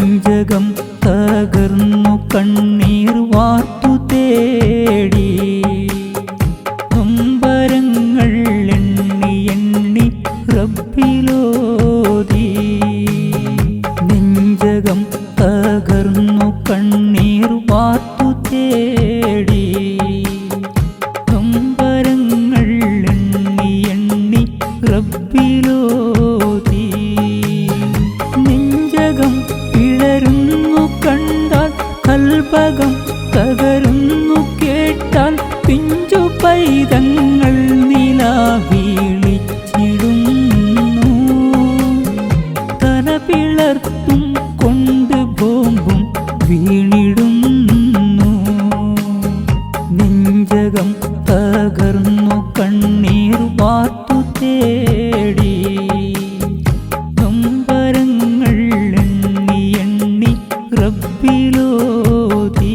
നെഞ്ചകം തകർന്നു കണ്ണീർ വാർത്തു തേടി നൊമ്പരങ്ങൾ എണ്ണി എണ്ണി റബ്ബിലോതി നെഞ്ചകം തകർന്നു കണ്ണീർ വാർത്തു തേടി നൊമ്പരങ്ങൾ എണ്ണി എണ്ണി റബ്ബിലോതി നെഞ്ചകം പിളരുന്നു കണ്ടാൽ കൽപകം തകരുന്നു കേട്ടാൽ പിഞ്ചു പൈതങ്ങൾ നിലാവിളിച്ചിടുന്നു തല പിളർത്തും കൊണ്ട് ബോംബും വീണിടുന്നു നെഞ്ചകം തകർന്നു കണ്ണീർ വാർത്തു തേടി നൊമ്പരങ്ങൾ എണ്ണി എണ്ണി റബ്ബിലോതി